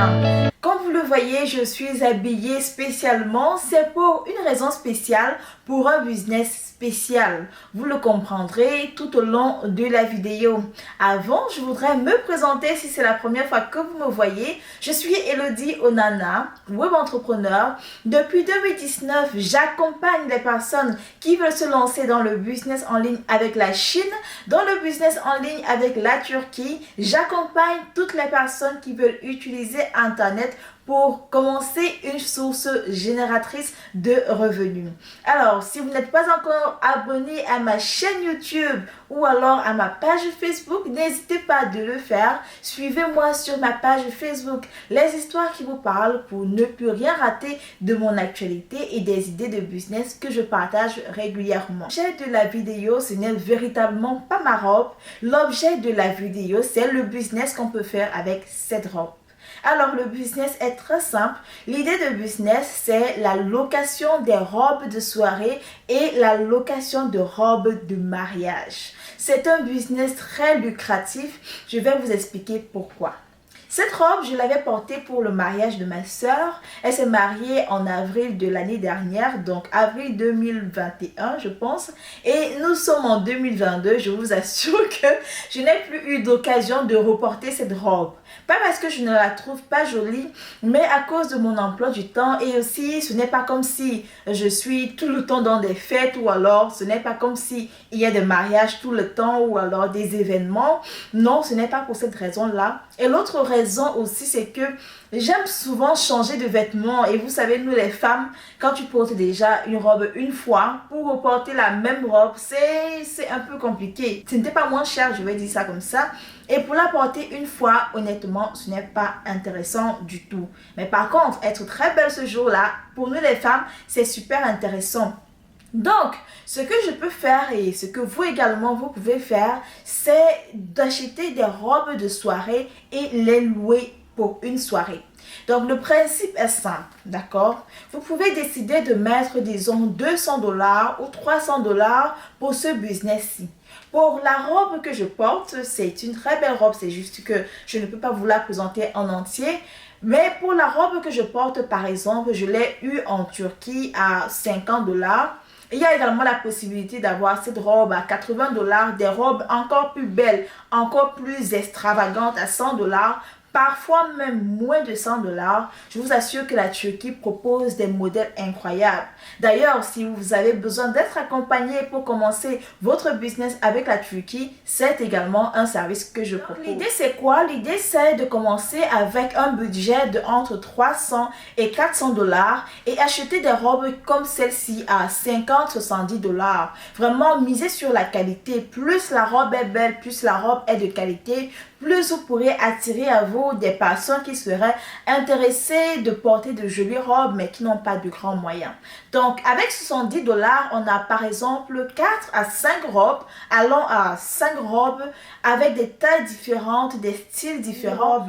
bien. Comme vous le voyez, je suis habillée spécialement. C'est pour une raison spéciale, pour un business spécial. Vous le comprendrez tout au long de la vidéo. Avant, je voudrais me présenter si c'est la première fois que vous me voyez. Je suis Elodie Onana, web entrepreneur. Depuis 2019, j'accompagne les personnes qui veulent se lancer dans le business en ligne avec la Chine, dans le business en ligne avec la Turquie. J'accompagne toutes les personnes qui veulent utiliser Internet pour commencer une source génératrice de revenus. Alors, si vous n'êtes pas encore abonné à ma chaîne YouTube ou alors à ma page Facebook, n'hésitez pas de le faire. Suivez-moi sur ma page Facebook, les histoires qui vous parlent, pour ne plus rien rater de mon actualité et des idées de business que je partage régulièrement. L'objet de la vidéo, ce n'est véritablement pas ma robe. L'objet de la vidéo, c'est le business qu'on peut faire avec cette robe. Alors, le business est très simple. L'idée de business, c'est la location des robes de soirée et la location de robes de mariage. C'est un business très lucratif. Je vais vous expliquer pourquoi. Cette robe, je l'avais portée pour le mariage de ma soeur. Elle s'est mariée en avril de l'année dernière, donc avril 2021, je pense. Et nous sommes en 2022. Je vous assure que je n'ai plus eu d'occasion de reporter cette robe. Pas parce que je ne la trouve pas jolie, mais à cause de mon emploi du temps. Et aussi, ce n'est pas comme si je suis tout le temps dans des fêtes, ou alors ce n'est pas comme si il y a des mariages tout le temps, ou alors des événements. Non, ce n'est pas pour cette raison-là. Et l'autre raison aussi, c'est que j'aime souvent changer de vêtements. Et vous savez, nous les femmes, quand tu portes déjà une robe une fois, pour reporter la même robe, c'est un peu compliqué. Ce n'était pas moins cher, je vais dire ça comme ça. Et pour la porter une fois, honnêtement, ce n'est pas intéressant du tout. Mais par contre, être très belle ce jour-là, pour nous les femmes, c'est super intéressant. Donc, ce que je peux faire et ce que vous également, vous pouvez faire, c'est d'acheter des robes de soirée et les louer pour une soirée. Donc, le principe est simple, d'accord? Vous pouvez décider de mettre, disons, 200 $ ou 300 $ pour ce business-ci. Pour la robe que je porte, c'est une très belle robe, c'est juste que je ne peux pas vous la présenter en entier. Mais pour la robe que je porte, par exemple, je l'ai eue en Turquie à 50 $. Il y a également la possibilité d'avoir cette robe à 80 $, des robes encore plus belles, encore plus extravagantes à 100 $. Parfois même moins de 100 $. Je vous assure que la Turquie propose des modèles incroyables. D'ailleurs, si vous avez besoin d'être accompagné pour commencer votre business avec la Turquie, c'est également un service que je propose. L'idée c'est quoi? L'idée c'est de commencer avec un budget de entre 300 et 400 $ et acheter des robes comme celle-ci à 50-70 $. Vraiment miser sur la qualité. Plus la robe est belle, plus la robe est de qualité, plus vous pourrez attirer à vous des personnes qui seraient intéressées de porter de jolies robes mais qui n'ont pas de grands moyens. Donc avec 70 $, on a par exemple 4 à 5 robes, allant à 5 robes avec des tailles différentes, des styles différents.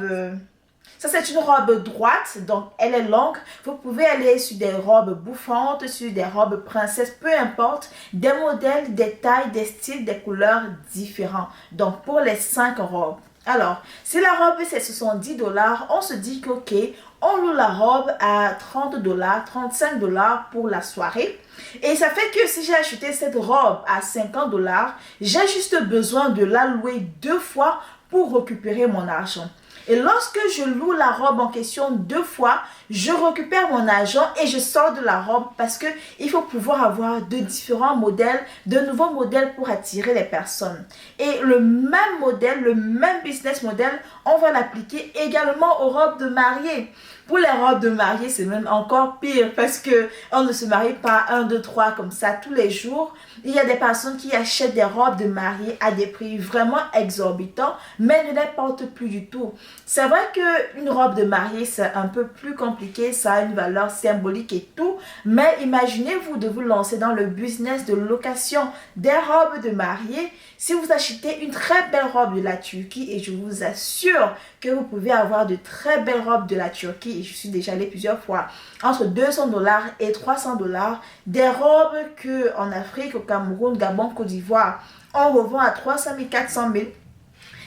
Ça, c'est une robe droite, donc elle est longue. Vous pouvez aller sur des robes bouffantes, sur des robes princesses, peu importe. Des modèles, des tailles, des styles, des couleurs différents. Donc pour les 5 robes. Alors, si la robe c'est 70 $, on se dit que ok, on loue la robe à 30 $, 35 $ pour la soirée. Et ça fait que si j'ai acheté cette robe à 50 $, j'ai juste besoin de la louer 2 fois pour récupérer mon argent. Et lorsque je loue la robe en question 2 fois, je récupère mon argent et je sors de la robe parce que il faut pouvoir avoir de différents modèles, de nouveaux modèles pour attirer les personnes. Et le même modèle, le même business model, on va l'appliquer également aux robes de mariée. Pour les robes de mariée, c'est même encore pire parce que on ne se marie pas 1, 2, 3 comme ça tous les jours. Il y a des personnes qui achètent des robes de mariée à des prix vraiment exorbitants, mais ne les portent plus du tout. C'est vrai qu'une robe de mariée, c'est un peu plus compliqué, ça a une valeur symbolique et tout, mais imaginez-vous de vous lancer dans le business de location des robes de mariée. Si vous achetez une très belle robe de la Turquie, et je vous assure que vous pouvez avoir de très belles robes de la Turquie, et je suis déjà allée plusieurs fois, entre 200 $ et 300 $, des robes qu'en Afrique, au Cameroun, Gabon, Côte d'Ivoire, on revend à 300 000, 400 000.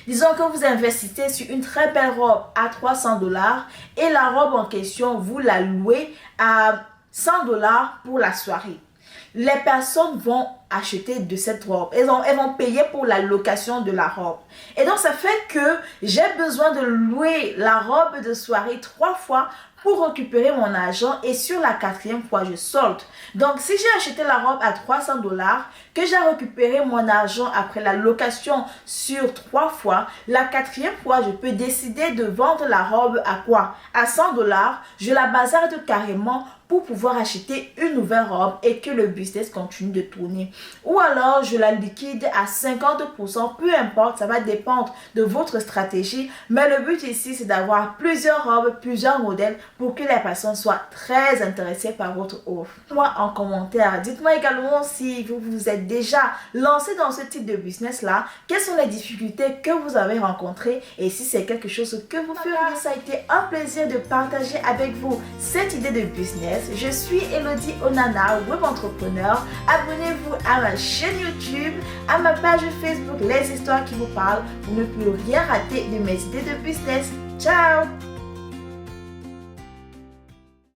Disons que vous investissez sur une très belle robe à 300 dollars et la robe en question, vous la louez à 100 dollars pour la soirée. Les personnes vont acheter de cette robe. Elles vont payer pour la location de la robe. Et donc, ça fait que j'ai besoin de louer la robe de soirée 3 fois pour récupérer mon argent et sur la 4e fois, je solde. Donc, si j'ai acheté la robe à 300 dollars, que j'ai récupéré mon argent après la location sur 3 fois, la 4e fois, je peux décider de vendre la robe à quoi? À 100 dollars, je la bazarde carrément pour pouvoir acheter une nouvelle robe et que le business continue de tourner. Ou alors, je la liquide à 50%, peu importe, ça va dépendre de votre stratégie. Mais le but ici, c'est d'avoir plusieurs robes, plusieurs modèles pour que les personnes soient très intéressées par votre offre. Moi en commentaire, dites-moi également si vous vous êtes déjà lancé dans ce type de business-là, quelles sont les difficultés que vous avez rencontrées et si c'est quelque chose que vous feriez. Ça a été un plaisir de partager avec vous cette idée de business. Je suis Elodie Onana, web entrepreneur. Abonnez-vous à ma chaîne YouTube, à ma page Facebook Les Histoires qui vous parlent pour ne plus rien rater de mes idées de business. Ciao!